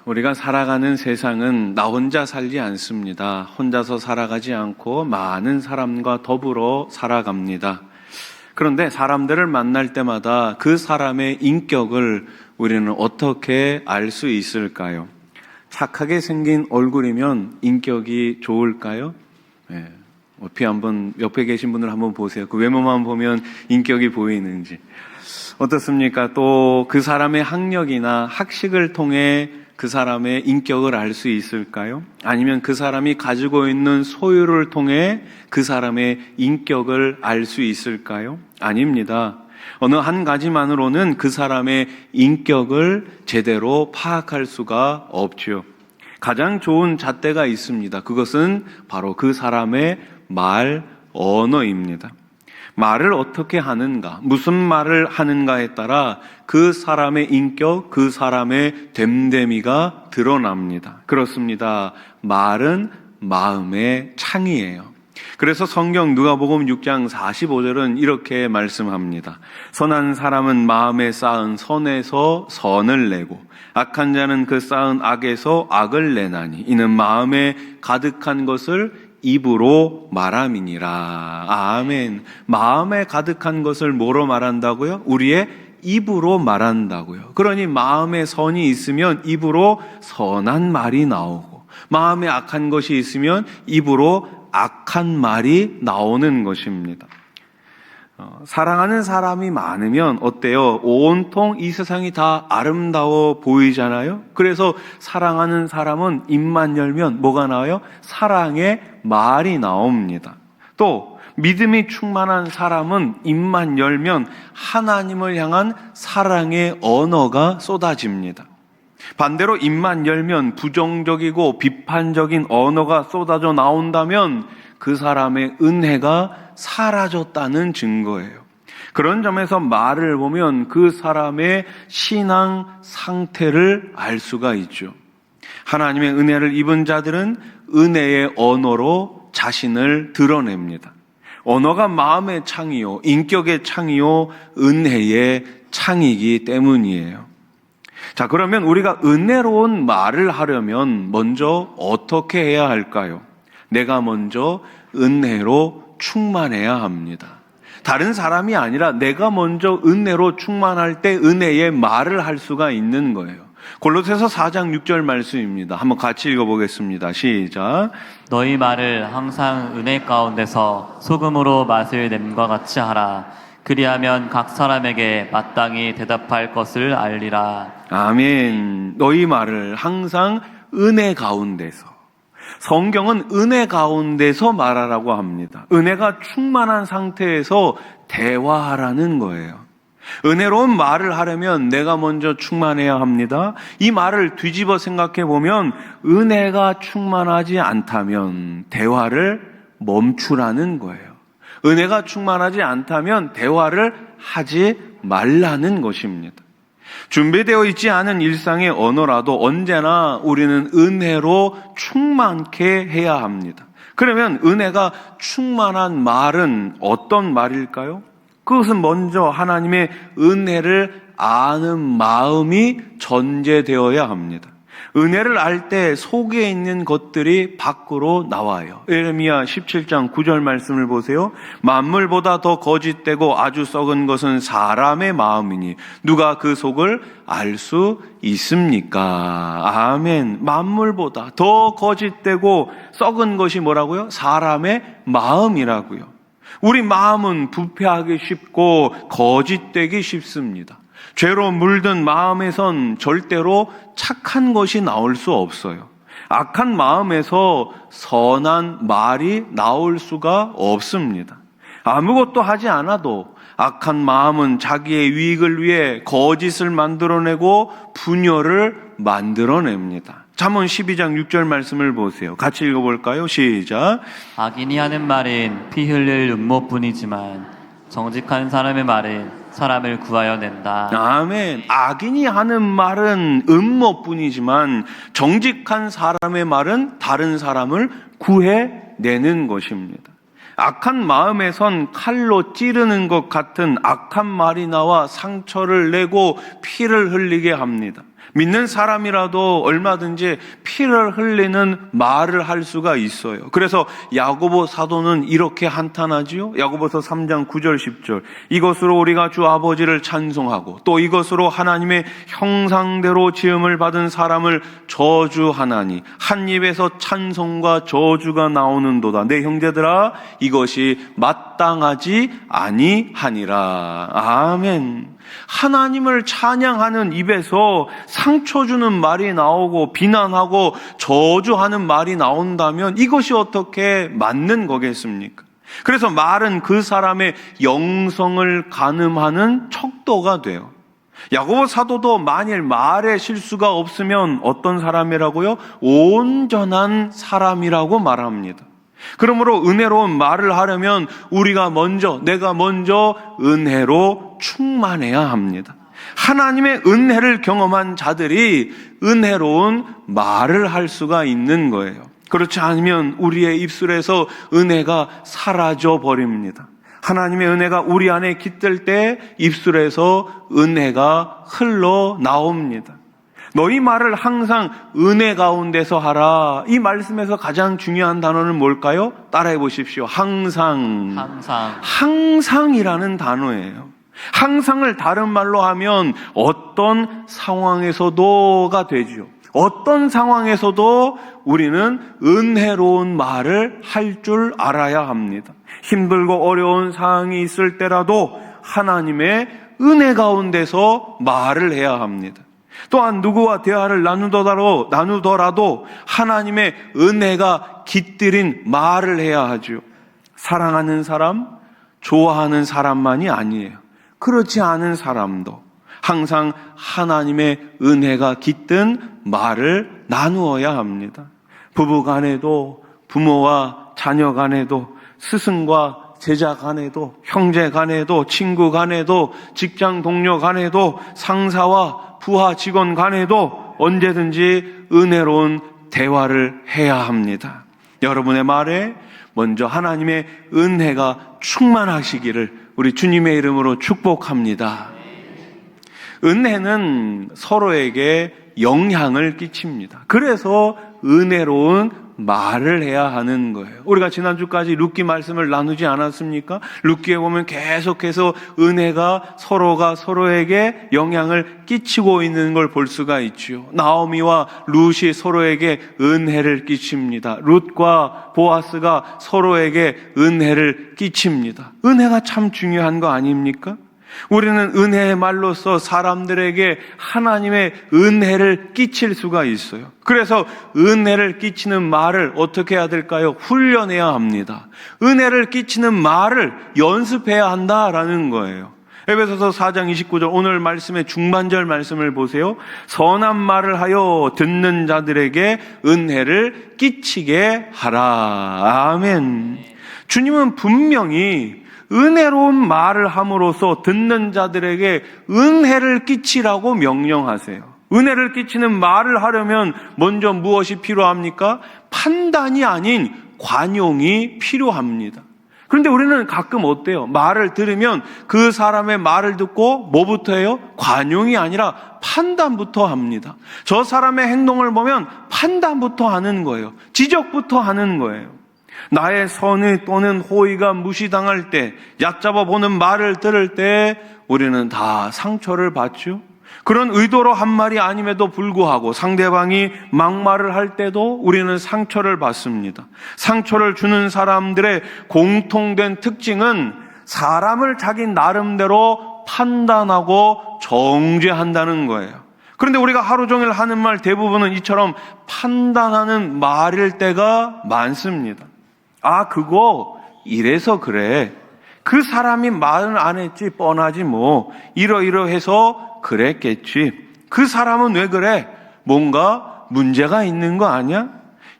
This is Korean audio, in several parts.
우리가 살아가는 세상은 나 혼자 살지 않습니다. 혼자서 살아가지 않고 많은 사람과 더불어 살아갑니다. 그런데 사람들을 만날 때마다 그 사람의 인격을 우리는 어떻게 알 수 있을까요? 착하게 생긴 얼굴이면 인격이 좋을까요? 옆에 계신 분을 한번 보세요. 그 외모만 보면 인격이 보이는지. 어떻습니까? 또 그 사람의 학력이나 학식을 통해 그 사람의 인격을 알 수 있을까요? 아니면 그 사람이 가지고 있는 소유를 통해 그 사람의 인격을 알 수 있을까요? 아닙니다. 어느 한 가지만으로는 그 사람의 인격을 제대로 파악할 수가 없죠. 가장 좋은 잣대가 있습니다. 그것은 바로 그 사람의 말, 언어입니다. 말을 어떻게 하는가, 무슨 말을 하는가에 따라 그 사람의 인격, 그 사람의 됨됨이가 드러납니다. 그렇습니다. 말은 마음의 창이에요. 그래서 성경 누가복음 6장 45절은 이렇게 말씀합니다. 선한 사람은 마음에 쌓은 선에서 선을 내고 악한 자는 그 쌓은 악에서 악을 내나니 이는 마음에 가득한 것을 입으로 말함이니라. 아멘. 마음에 가득한 것을 뭐로 말한다고요? 우리의 입으로 말한다고요. 그러니 마음에 선이 있으면 입으로 선한 말이 나오고, 마음에 악한 것이 있으면 입으로 악한 말이 나오는 것입니다. 사랑하는 사람이 많으면 어때요? 온통 이 세상이 다 아름다워 보이잖아요. 그래서 사랑하는 사람은 입만 열면 뭐가 나와요? 사랑의 말이 나옵니다. 또 믿음이 충만한 사람은 입만 열면 하나님을 향한 사랑의 언어가 쏟아집니다. 반대로 입만 열면 부정적이고 비판적인 언어가 쏟아져 나온다면 그 사람의 은혜가 사라졌다는 증거예요. 그런 점에서 말을 보면 그 사람의 신앙 상태를 알 수가 있죠. 하나님의 은혜를 입은 자들은 은혜의 언어로 자신을 드러냅니다. 언어가 마음의 창이요, 인격의 창이요, 은혜의 창이기 때문이에요. 자, 그러면 우리가 은혜로운 말을 하려면 먼저 어떻게 해야 할까요? 내가 먼저 은혜로 충만해야 합니다. 다른 사람이 아니라 내가 먼저 은혜로 충만할 때 은혜의 말을 할 수가 있는 거예요. 골로새서 4장 6절 말씀입니다. 한번 같이 읽어보겠습니다. 시작. 너희 말을 항상 은혜 가운데서 소금으로 맛을 냄과 같이 하라. 그리하면 각 사람에게 마땅히 대답할 것을 알리라. 아멘. 너희 말을 항상 은혜 가운데서. 성경은 은혜 가운데서 말하라고 합니다. 은혜가 충만한 상태에서 대화하라는 거예요. 은혜로운 말을 하려면 내가 먼저 충만해야 합니다. 이 말을 뒤집어 생각해 보면 은혜가 충만하지 않다면 대화를 멈추라는 거예요. 은혜가 충만하지 않다면 대화를 하지 말라는 것입니다. 준비되어 있지 않은 일상의 언어라도 언제나 우리는 은혜로 충만케 해야 합니다. 그러면 은혜가 충만한 말은 어떤 말일까요? 그것은 먼저 하나님의 은혜를 아는 마음이 전제되어야 합니다. 은혜를 알 때 속에 있는 것들이 밖으로 나와요. 예레미야 17장 9절 말씀을 보세요. 만물보다 더 거짓되고 아주 썩은 것은 사람의 마음이니 누가 그 속을 알 수 있습니까? 아멘. 만물보다 더 거짓되고 썩은 것이 뭐라고요? 사람의 마음이라고요. 우리 마음은 부패하기 쉽고 거짓되기 쉽습니다. 죄로 물든 마음에선 절대로 착한 것이 나올 수 없어요. 악한 마음에서 선한 말이 나올 수가 없습니다. 아무것도 하지 않아도 악한 마음은 자기의 유익을 위해 거짓을 만들어내고 분열을 만들어냅니다. 잠언 12장 6절 말씀을 보세요. 같이 읽어볼까요? 시작. 악인이 하는 말은 피 흘릴 음모뿐이지만 정직한 사람의 말은 사람을 구하여 낸다. 아멘. 악인이 하는 말은 음모뿐이지만 정직한 사람의 말은 다른 사람을 구해내는 것입니다. 악한 마음에선 칼로 찌르는 것 같은 악한 말이 나와 상처를 내고 피를 흘리게 합니다. 믿는 사람이라도 얼마든지 피를 흘리는 말을 할 수가 있어요. 그래서 야고보 사도는 이렇게 한탄하지요. 야고보서 3장 9절 10절. 이것으로 우리가 주 아버지를 찬송하고 또 이것으로 하나님의 형상대로 지음을 받은 사람을 저주하나니 한 입에서 찬송과 저주가 나오는도다. 내 형제들아, 이것이 마땅하지 아니하니라. 아멘. 하나님을 찬양하는 입에서 상처 주는 말이 나오고 비난하고 저주하는 말이 나온다면 이것이 어떻게 맞는 거겠습니까? 그래서 말은 그 사람의 영성을 가늠하는 척도가 돼요. 야고보 사도도 만일 말에 실수가 없으면 어떤 사람이라고요? 온전한 사람이라고 말합니다. 그러므로 은혜로운 말을 하려면 내가 먼저 은혜로 충만해야 합니다. 하나님의 은혜를 경험한 자들이 은혜로운 말을 할 수가 있는 거예요. 그렇지 않으면 우리의 입술에서 은혜가 사라져 버립니다. 하나님의 은혜가 우리 안에 깃들 때 입술에서 은혜가 흘러나옵니다. 너희 말을 항상 은혜 가운데서 하라. 이 말씀에서 가장 중요한 단어는 뭘까요? 따라해 보십시오. 항상이라는 단어예요. 항상을 다른 말로 하면 어떤 상황에서도가 되죠. 어떤 상황에서도 우리는 은혜로운 말을 할 줄 알아야 합니다. 힘들고 어려운 상황이 있을 때라도 하나님의 은혜 가운데서 말을 해야 합니다. 또한 누구와 대화를 나누더라도 하나님의 은혜가 깃들인 말을 해야 하죠. 사랑하는 사람, 좋아하는 사람만이 아니에요. 그렇지 않은 사람도 항상 하나님의 은혜가 깃든 말을 나누어야 합니다. 부부 간에도, 부모와 자녀 간에도, 스승과 제자 간에도, 형제 간에도, 친구 간에도, 직장 동료 간에도, 상사와 부하 직원 간에도 언제든지 은혜로운 대화를 해야 합니다. 여러분의 말에 먼저 하나님의 은혜가 충만하시기를 우리 주님의 이름으로 축복합니다. 은혜는 서로에게 영향을 끼칩니다. 그래서 은혜로운 말을 해야 하는 거예요. 우리가 지난주까지 룻기 말씀을 나누지 않았습니까? 룻기에 보면 계속해서 은혜가 서로가 서로에게 영향을 끼치고 있는 걸 볼 수가 있죠. 나오미와 룻이 서로에게 은혜를 끼칩니다. 룻과 보아스가 서로에게 은혜를 끼칩니다. 은혜가 참 중요한 거 아닙니까? 우리는 은혜의 말로써 사람들에게 하나님의 은혜를 끼칠 수가 있어요. 그래서 은혜를 끼치는 말을 어떻게 해야 될까요? 훈련해야 합니다. 은혜를 끼치는 말을 연습해야 한다라는 거예요. 에베소서 4장 29절 오늘 말씀의 중반절 말씀을 보세요. 선한 말을 하여 듣는 자들에게 은혜를 끼치게 하라. 아멘. 주님은 분명히 은혜로운 말을 함으로써 듣는 자들에게 은혜를 끼치라고 명령하세요. 은혜를 끼치는 말을 하려면 먼저 무엇이 필요합니까? 판단이 아닌 관용이 필요합니다. 그런데 우리는 가끔 어때요? 말을 들으면 그 사람의 말을 듣고 뭐부터 해요? 관용이 아니라 판단부터 합니다. 저 사람의 행동을 보면 판단부터 하는 거예요. 지적부터 하는 거예요. 나의 선의 또는 호의가 무시당할 때, 얕잡아 보는 말을 들을 때 우리는 다 상처를 받죠. 그런 의도로 한 말이 아님에도 불구하고 상대방이 막말을 할 때도 우리는 상처를 받습니다. 상처를 주는 사람들의 공통된 특징은 사람을 자기 나름대로 판단하고 정죄한다는 거예요. 그런데 우리가 하루 종일 하는 말 대부분은 이처럼 판단하는 말일 때가 많습니다. 아, 그거 이래서 그래. 그 사람이 말은 안 했지 뻔하지 뭐. 이러이러해서 그랬겠지. 그 사람은 왜 그래? 뭔가 문제가 있는 거 아니야?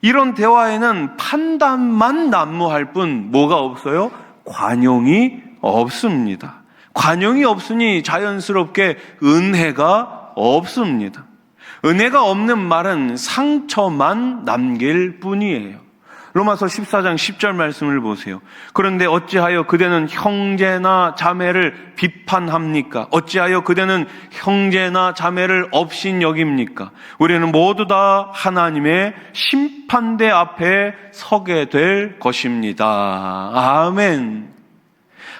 이런 대화에는 판단만 난무할 뿐 뭐가 없어요? 관용이 없습니다. 관용이 없으니 자연스럽게 은혜가 없습니다. 은혜가 없는 말은 상처만 남길 뿐이에요. 로마서 14장 10절 말씀을 보세요. 그런데 어찌하여 그대는 형제나 자매를 비판합니까? 어찌하여 그대는 형제나 자매를 업신여깁니까? 우리는 모두 다 하나님의 심판대 앞에 서게 될 것입니다. 아멘.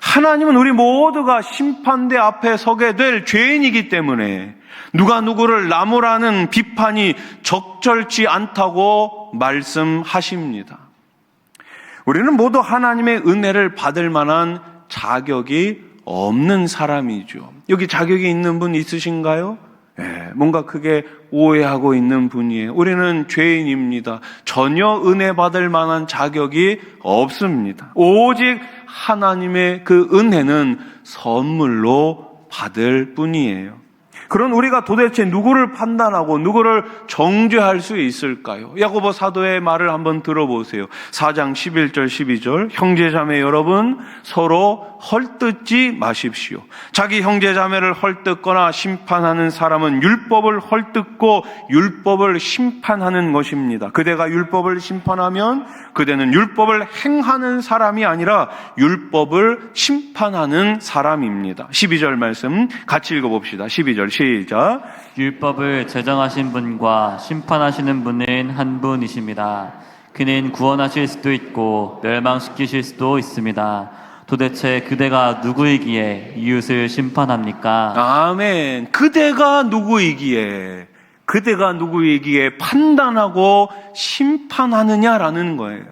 하나님은 우리 모두가 심판대 앞에 서게 될 죄인이기 때문에 누가 누구를 나무라는 비판이 적절치 않다고 말씀하십니다. 우리는 모두 하나님의 은혜를 받을 만한 자격이 없는 사람이죠. 여기 자격이 있는 분 있으신가요? 뭔가 크게 오해하고 있는 분이에요. 우리는 죄인입니다. 전혀 은혜 받을 만한 자격이 없습니다. 오직 하나님의 그 은혜는 선물로 받을 뿐이에요. 그런 우리가 도대체 누구를 판단하고 누구를 정죄할 수 있을까요? 야고보 사도의 말을 한번 들어보세요. 4장 11절 12절 형제자매 여러분 서로 헐뜯지 마십시오. 자기 형제자매를 헐뜯거나 심판하는 사람은 율법을 헐뜯고 율법을 심판하는 것입니다. 그대가 율법을 심판하면 그대는 율법을 행하는 사람이 아니라 율법을 심판하는 사람입니다. 12절 말씀 같이 읽어봅시다. 12절 시작. 율법을 제정하신 분과 심판하시는 분은 한 분이십니다. 그는 구원하실 수도 있고 멸망시키실 수도 있습니다. 도대체 그대가 누구이기에 이웃을 심판합니까? 아멘. 그대가 누구이기에 판단하고 심판하느냐라는 거예요.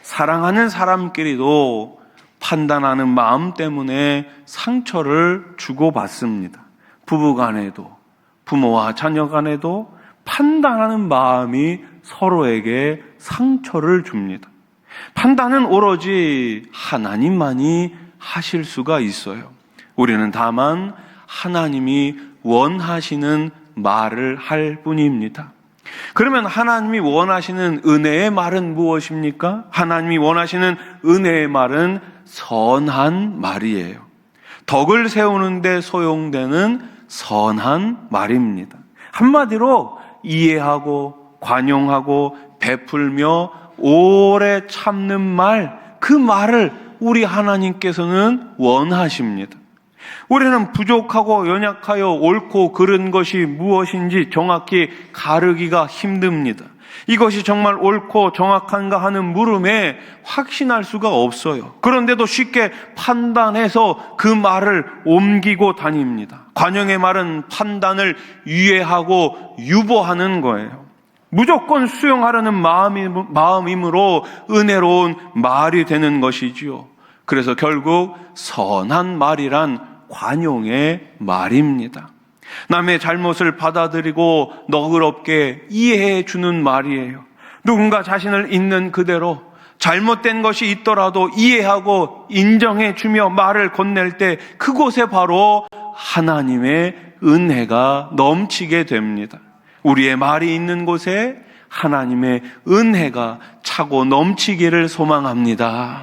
사랑하는 사람끼리도 판단하는 마음 때문에 상처를 주고받습니다. 부부간에도 부모와 자녀간에도 판단하는 마음이 서로에게 상처를 줍니다. 판단은 오로지 하나님만이 하실 수가 있어요. 우리는 다만 하나님이 원하시는 말을 할 뿐입니다. 그러면 하나님이 원하시는 은혜의 말은 무엇입니까? 하나님이 원하시는 은혜의 말은 선한 말이에요. 덕을 세우는데 소용되는 선한 말입니다. 한마디로 이해하고 관용하고 베풀며 오래 참는 말, 그 말을 우리 하나님께서는 원하십니다. 우리는 부족하고 연약하여 옳고 그른 것이 무엇인지 정확히 가르기가 힘듭니다. 이것이 정말 옳고 정확한가 하는 물음에 확신할 수가 없어요. 그런데도 쉽게 판단해서 그 말을 옮기고 다닙니다. 관용의 말은 판단을 유예하고 유보하는 거예요. 무조건 수용하려는 마음이므로 은혜로운 말이 되는 것이지요. 그래서 결국 선한 말이란 관용의 말입니다. 남의 잘못을 받아들이고 너그럽게 이해해 주는 말이에요. 누군가 자신을 있는 그대로 잘못된 것이 있더라도 이해하고 인정해 주며 말을 건넬 때 그곳에 바로 하나님의 은혜가 넘치게 됩니다. 우리의 말이 있는 곳에 하나님의 은혜가 차고 넘치기를 소망합니다.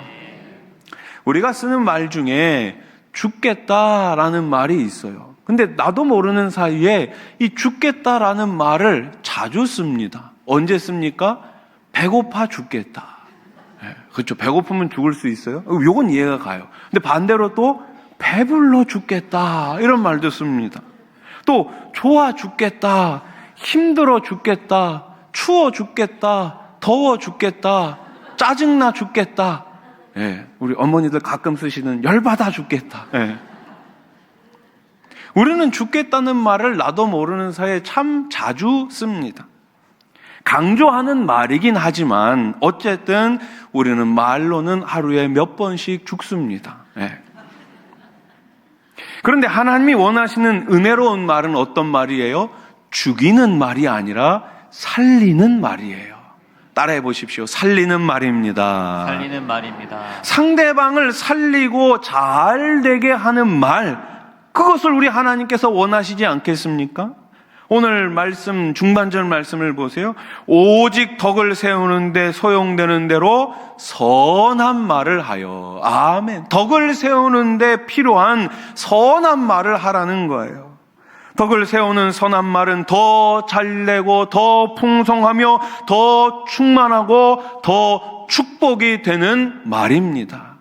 우리가 쓰는 말 중에 죽겠다라는 말이 있어요. 근데 나도 모르는 사이에 이 죽겠다라는 말을 자주 씁니다. 언제 씁니까? 배고파 죽겠다. 그렇죠. 배고프면 죽을 수 있어요. 요건 이해가 가요. 근데 반대로 또 배불러 죽겠다 이런 말도 씁니다. 또 좋아 죽겠다, 힘들어 죽겠다, 추워 죽겠다, 더워 죽겠다, 짜증나 죽겠다. 우리 어머니들 가끔 쓰시는 열받아 죽겠다. 우리는 죽겠다는 말을 나도 모르는 사이에 참 자주 씁니다. 강조하는 말이긴 하지만 어쨌든 우리는 말로는 하루에 몇 번씩 죽습니다. 그런데 하나님이 원하시는 은혜로운 말은 어떤 말이에요? 죽이는 말이 아니라 살리는 말이에요. 따라해 보십시오. 살리는 말입니다. 살리는 말입니다. 상대방을 살리고 잘 되게 하는 말, 그것을 우리 하나님께서 원하시지 않겠습니까? 오늘 말씀 중반절 말씀을 보세요. 오직 덕을 세우는데 소용되는 대로 선한 말을 하여. 아멘. 덕을 세우는데 필요한 선한 말을 하라는 거예요. 덕을 세우는 선한 말은 더 잘되고 더 풍성하며 더 충만하고 더 축복이 되는 말입니다.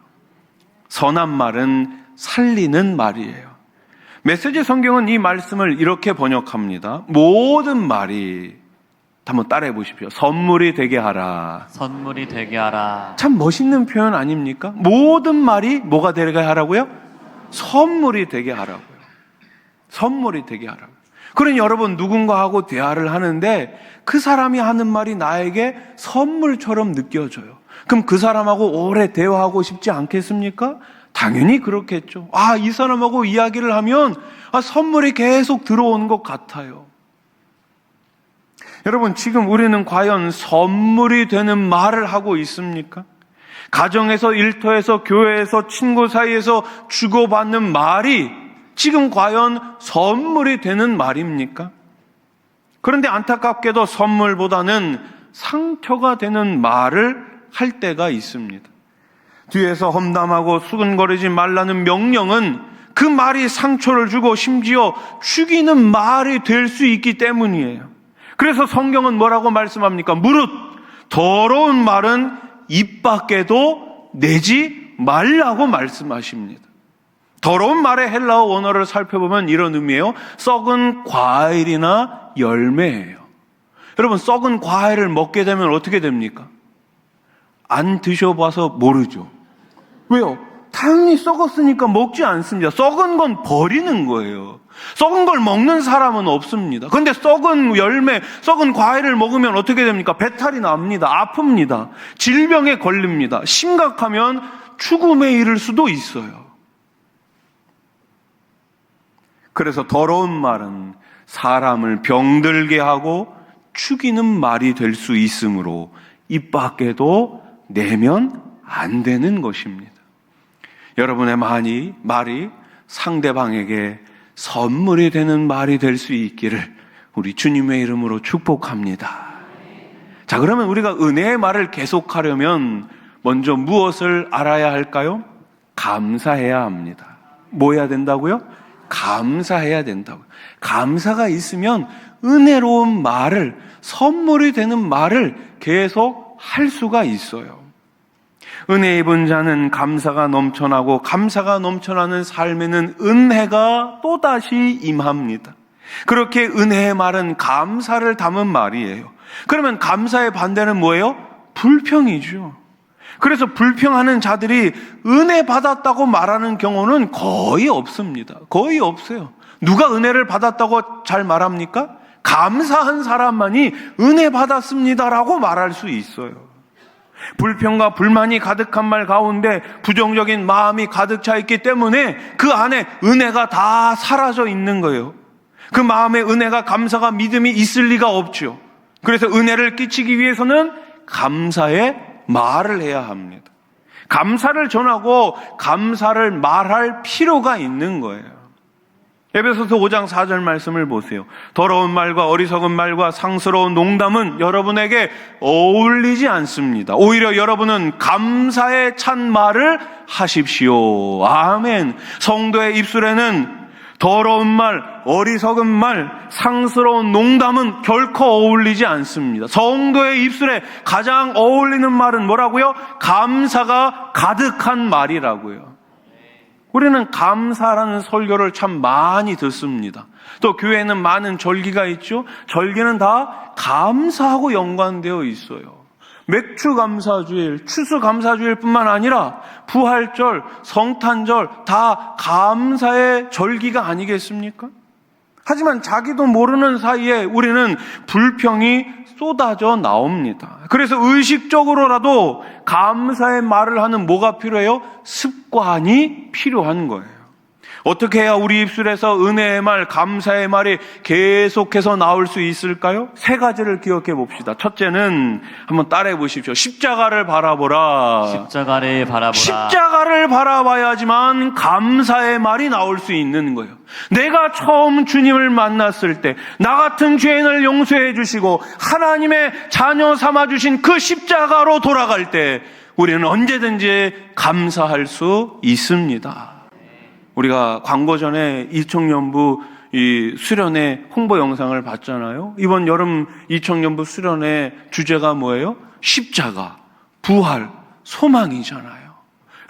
선한 말은 살리는 말이에요. 메시지 성경은 이 말씀을 이렇게 번역합니다. 모든 말이, 한번 따라해 보십시오. 선물이 되게 하라. 선물이 되게 하라. 참 멋있는 표현 아닙니까? 모든 말이 뭐가 되게 하라고요? 선물이 되게 하라고요. 선물이 되게 하라고요. 그러니 여러분, 누군가하고 대화를 하는데 그 사람이 하는 말이 나에게 선물처럼 느껴져요. 그럼 그 사람하고 오래 대화하고 싶지 않겠습니까? 당연히 그렇겠죠. 이 사람하고 이야기를 하면 선물이 계속 들어오는 것 같아요. 여러분, 지금 우리는 과연 선물이 되는 말을 하고 있습니까? 가정에서, 일터에서, 교회에서, 친구 사이에서 주고받는 말이 지금 과연 선물이 되는 말입니까? 그런데 안타깝게도 선물보다는 상처가 되는 말을 할 때가 있습니다. 뒤에서 험담하고 수근거리지 말라는 명령은 그 말이 상처를 주고 심지어 죽이는 말이 될 수 있기 때문이에요. 그래서 성경은 뭐라고 말씀합니까? 무릇 더러운 말은 입 밖에도 내지 말라고 말씀하십니다. 더러운 말의 헬라어 원어를 살펴보면 이런 의미예요. 썩은 과일이나 열매예요. 여러분, 썩은 과일을 먹게 되면 어떻게 됩니까? 안 드셔봐서 모르죠. 왜요? 당연히 썩었으니까 먹지 않습니다. 썩은 건 버리는 거예요. 썩은 걸 먹는 사람은 없습니다. 그런데 썩은 열매, 썩은 과일을 먹으면 어떻게 됩니까? 배탈이 납니다. 아픕니다. 질병에 걸립니다. 심각하면 죽음에 이를 수도 있어요. 그래서 더러운 말은 사람을 병들게 하고 죽이는 말이 될 수 있으므로 입 밖에도 내면 안 되는 것입니다. 여러분의 말이 상대방에게 선물이 되는 말이 될 수 있기를 우리 주님의 이름으로 축복합니다. 자, 그러면 우리가 은혜의 말을 계속하려면 먼저 무엇을 알아야 할까요? 감사해야 합니다. 뭐 해야 된다고요? 감사해야 된다고요. 감사가 있으면 은혜로운 말을, 선물이 되는 말을 계속 할 수가 있어요. 은혜 입은 자는 감사가 넘쳐나고 감사가 넘쳐나는 삶에는 은혜가 또다시 임합니다. 그렇게 은혜의 말은 감사를 담은 말이에요. 그러면 감사의 반대는 뭐예요? 불평이죠. 그래서 불평하는 자들이 은혜 받았다고 말하는 경우는 거의 없습니다. 거의 없어요. 누가 은혜를 받았다고 잘 말합니까? 감사한 사람만이 은혜 받았습니다라고 말할 수 있어요. 불평과 불만이 가득한 말 가운데 부정적인 마음이 가득 차 있기 때문에 그 안에 은혜가 다 사라져 있는 거예요. 그 마음에 은혜가, 감사가, 믿음이 있을 리가 없죠. 그래서 은혜를 끼치기 위해서는 감사의 말을 해야 합니다. 감사를 전하고 감사를 말할 필요가 있는 거예요. 에베소서 5장 4절 말씀을 보세요. 더러운 말과 어리석은 말과 상스러운 농담은 여러분에게 어울리지 않습니다. 오히려 여러분은 감사에 찬 말을 하십시오. 아멘. 성도의 입술에는 더러운 말, 어리석은 말, 상스러운 농담은 결코 어울리지 않습니다. 성도의 입술에 가장 어울리는 말은 뭐라고요? 감사가 가득한 말이라고요. 우리는 감사라는 설교를 참 많이 듣습니다. 또 교회에는 많은 절기가 있죠. 절기는 다 감사하고 연관되어 있어요. 맥추감사주일, 추수감사주일 뿐만 아니라 부활절, 성탄절 다 감사의 절기가 아니겠습니까? 하지만 자기도 모르는 사이에 우리는 불평이 쏟아져 나옵니다. 그래서 의식적으로라도 감사의 말을 하는 뭐가 필요해요? 습관이 필요한 거예요. 어떻게 해야 우리 입술에서 은혜의 말, 감사의 말이 계속해서 나올 수 있을까요? 세 가지를 기억해 봅시다. 첫째는 한번 따라해 보십시오. 십자가를 바라보라. 십자가를 바라보라. 십자가를 바라봐야지만 감사의 말이 나올 수 있는 거예요. 내가 처음 주님을 만났을 때 나 같은 죄인을 용서해 주시고 하나님의 자녀 삼아 주신 그 십자가로 돌아갈 때 우리는 언제든지 감사할 수 있습니다. 우리가 광고 전에 이청년부 이 수련회 홍보 영상을 봤잖아요. 이번 여름 이청년부 수련회 주제가 뭐예요? 십자가, 부활, 소망이잖아요.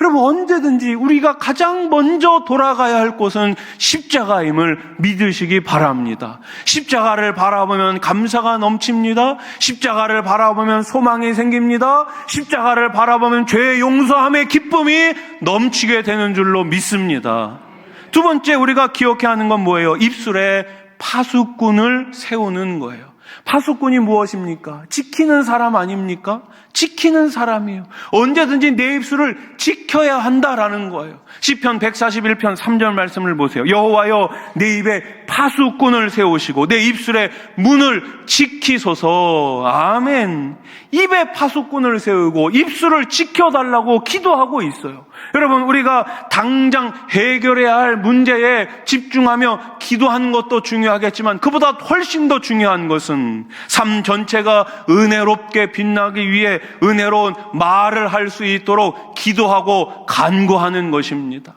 여러분, 언제든지 우리가 가장 먼저 돌아가야 할 곳은 십자가임을 믿으시기 바랍니다. 십자가를 바라보면 감사가 넘칩니다. 십자가를 바라보면 소망이 생깁니다. 십자가를 바라보면 죄의 용서함의 기쁨이 넘치게 되는 줄로 믿습니다. 두 번째 우리가 기억해야 하는 건 뭐예요? 입술에 파수꾼을 세우는 거예요. 파수꾼이 무엇입니까? 지키는 사람 아닙니까? 지키는 사람이에요. 언제든지 내 입술을 지켜야 한다라는 거예요. 시편 141편 3절 말씀을 보세요. 여호와여, 내 입에 파수꾼을 세우시고 내 입술의 문을 지키소서. 아멘. 입에 파수꾼을 세우고 입술을 지켜달라고 기도하고 있어요. 여러분, 우리가 당장 해결해야 할 문제에 집중하며 기도하는 것도 중요하겠지만 그보다 훨씬 더 중요한 것은 삶 전체가 은혜롭게 빛나기 위해 은혜로운 말을 할 수 있도록 기도하고 간구하는 것입니다.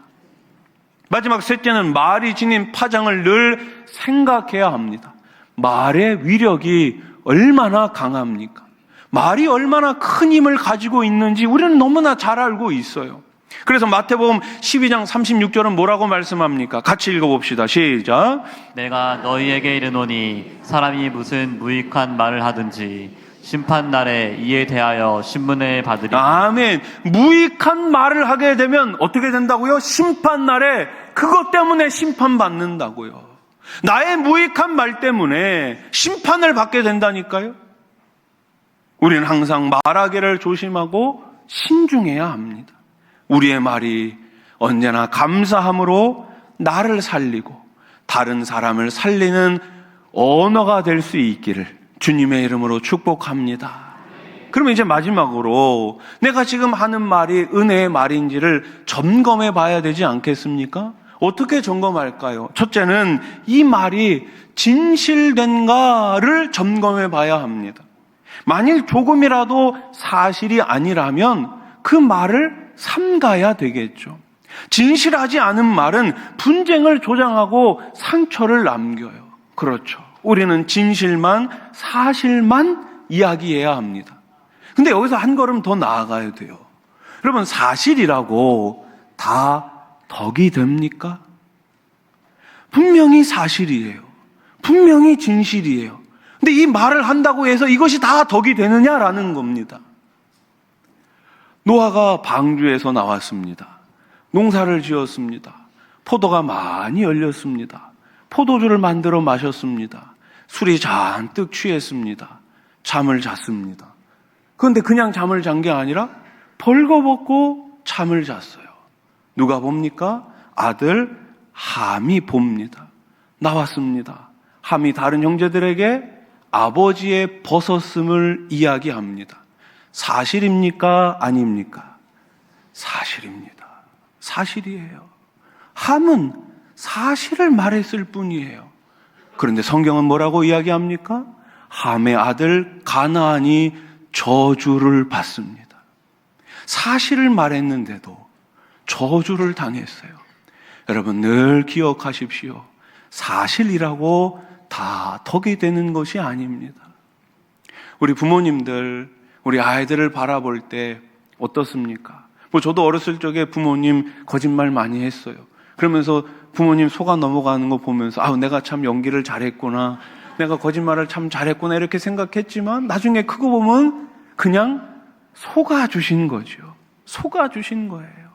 마지막 셋째는 말이 지닌 파장을 늘 생각해야 합니다. 말의 위력이 얼마나 강합니까? 말이 얼마나 큰 힘을 가지고 있는지 우리는 너무나 잘 알고 있어요. 그래서 마태복음 12장 36절은 뭐라고 말씀합니까? 같이 읽어봅시다. 시작. 내가 너희에게 이르노니 사람이 무슨 무익한 말을 하든지 심판날에 이에 대하여 신문을 받으리니. 아멘. 무익한 말을 하게 되면 어떻게 된다고요? 심판날에 그것 때문에 심판받는다고요. 나의 무익한 말 때문에 심판을 받게 된다니까요. 우리는 항상 말하기를 조심하고 신중해야 합니다. 우리의 말이 언제나 감사함으로 나를 살리고 다른 사람을 살리는 언어가 될 수 있기를 주님의 이름으로 축복합니다. 그러면 이제 마지막으로 내가 지금 하는 말이 은혜의 말인지를 점검해 봐야 되지 않겠습니까? 어떻게 점검할까요? 첫째는 이 말이 진실된가를 점검해 봐야 합니다. 만일 조금이라도 사실이 아니라면 그 말을 삼가야 되겠죠. 진실하지 않은 말은 분쟁을 조장하고 상처를 남겨요. 그렇죠. 우리는 진실만, 사실만 이야기해야 합니다. 근데 여기서 한 걸음 더 나아가야 돼요. 여러분, 사실이라고 다 덕이 됩니까? 분명히 사실이에요. 분명히 진실이에요. 근데 이 말을 한다고 해서 이것이 다 덕이 되느냐라는 겁니다. 노아가 방주에서 나왔습니다. 농사를 지었습니다. 포도가 많이 열렸습니다. 포도주를 만들어 마셨습니다. 술이 잔뜩 취했습니다. 잠을 잤습니다. 그런데 그냥 잠을 잔 게 아니라 벌거벗고 잠을 잤어요. 누가 봅니까? 아들 함이 봅니다. 나왔습니다. 함이 다른 형제들에게 아버지의 벗었음을 이야기합니다. 사실입니까? 아닙니까? 사실입니다. 사실이에요. 함은 사실을 말했을 뿐이에요. 그런데 성경은 뭐라고 이야기합니까? 함의 아들 가나안이 저주를 받습니다. 사실을 말했는데도 저주를 당했어요. 여러분, 늘 기억하십시오. 사실이라고 다 덕이 되는 것이 아닙니다. 우리 부모님들, 우리 아이들을 바라볼 때 어떻습니까? 저도 어렸을 적에 부모님 거짓말 많이 했어요. 그러면서 부모님 속아 넘어가는 거 보면서 내가 참 연기를 잘했구나, 내가 거짓말을 참 잘했구나 이렇게 생각했지만 나중에 크고 보면 그냥 속아주신 거죠. 속아주신 거예요.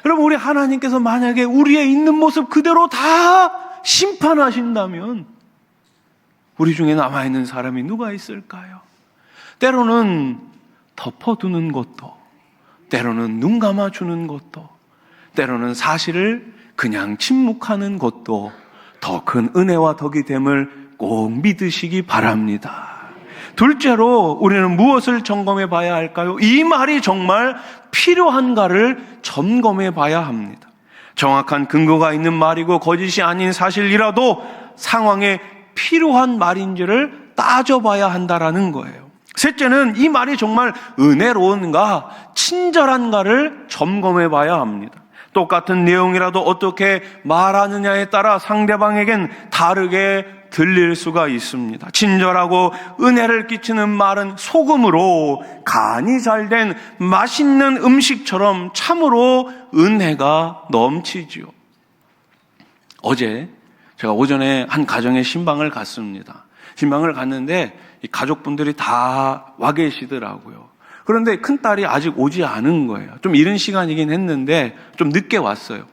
여러분, 우리 하나님께서 만약에 우리의 있는 모습 그대로 다 심판하신다면 우리 중에 남아있는 사람이 누가 있을까요? 때로는 덮어두는 것도, 때로는 눈 감아주는 것도, 때로는 사실을 그냥 침묵하는 것도 더 큰 은혜와 덕이 됨을 꼭 믿으시기 바랍니다. 둘째로 우리는 무엇을 점검해 봐야 할까요? 이 말이 정말 필요한가를 점검해 봐야 합니다. 정확한 근거가 있는 말이고 거짓이 아닌 사실이라도 상황에 필요한 말인지를 따져봐야 한다라는 거예요. 셋째는 이 말이 정말 은혜로운가, 친절한가를 점검해 봐야 합니다. 똑같은 내용이라도 어떻게 말하느냐에 따라 상대방에겐 다르게 들릴 수가 있습니다. 친절하고 은혜를 끼치는 말은 소금으로 간이 잘된 맛있는 음식처럼 참으로 은혜가 넘치지요. 어제 제가 오전에 한 가정에 신방을 갔습니다. 신방을 갔는데 이 가족분들이 다 와 계시더라고요. 그런데 큰딸이 아직 오지 않은 거예요. 좀 이른 시간이긴 했는데 좀 늦게 왔어요.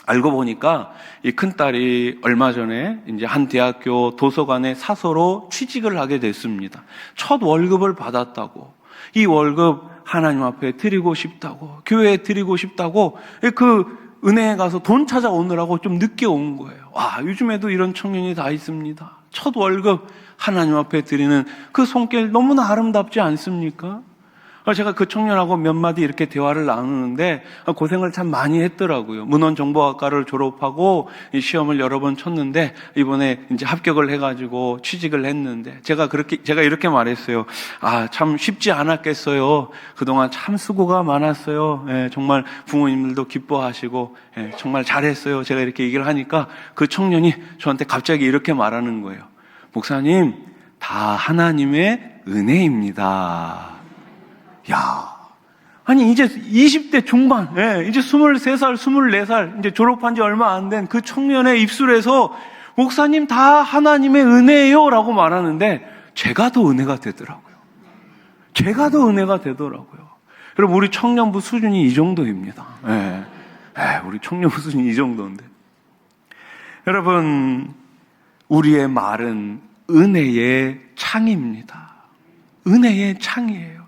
알고 보니까 이 큰딸이 얼마 전에 이제 한 대학교 도서관의 사서로 취직을 하게 됐습니다. 첫 월급을 받았다고, 이 월급 하나님 앞에 드리고 싶다고, 교회에 드리고 싶다고 그 은혜에 가서 돈 찾아오느라고 좀 늦게 온 거예요. 와, 요즘에도 이런 청년이 다 있습니다. 첫 월급 하나님 앞에 드리는 그 손길 너무나 아름답지 않습니까? 제가 그 청년하고 몇 마디 이렇게 대화를 나누는데 고생을 참 많이 했더라고요. 문헌정보학과를 졸업하고 시험을 여러 번 쳤는데 이번에 이제 합격을 해가지고 취직을 했는데 제가 이렇게 말했어요. 아, 참 쉽지 않았겠어요. 그동안 참 수고가 많았어요. 예, 정말 부모님들도 기뻐하시고 정말 잘했어요. 제가 이렇게 얘기를 하니까 그 청년이 저한테 갑자기 이렇게 말하는 거예요. 목사님, 다 하나님의 은혜입니다. 야, 아니 이제 20대 중반, 이제 23살, 24살 이제 졸업한 지 얼마 안 된 그 청년의 입술에서 목사님 다 하나님의 은혜예요라고 말하는데 제가 더 은혜가 되더라고요. 제가 더 은혜가 되더라고요. 여러분, 우리 청년부 수준이 이 정도입니다. 우리 청년부 수준이 이 정도인데, 여러분, 우리의 말은 은혜의 창입니다. 은혜의 창이에요.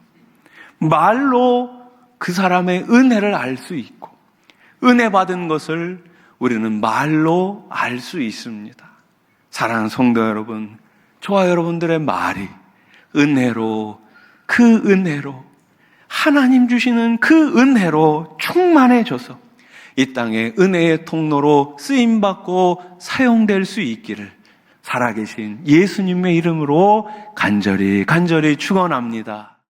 말로 그 사람의 은혜를 알 수 있고, 은혜 받은 것을 우리는 말로 알 수 있습니다. 사랑하는 성도 여러분, 저와 여러분들의 말이 은혜로, 그 은혜로, 하나님 주시는 그 은혜로 충만해져서 이 땅에 은혜의 통로로 쓰임받고 사용될 수 있기를 살아계신 예수님의 이름으로 간절히 축원합니다.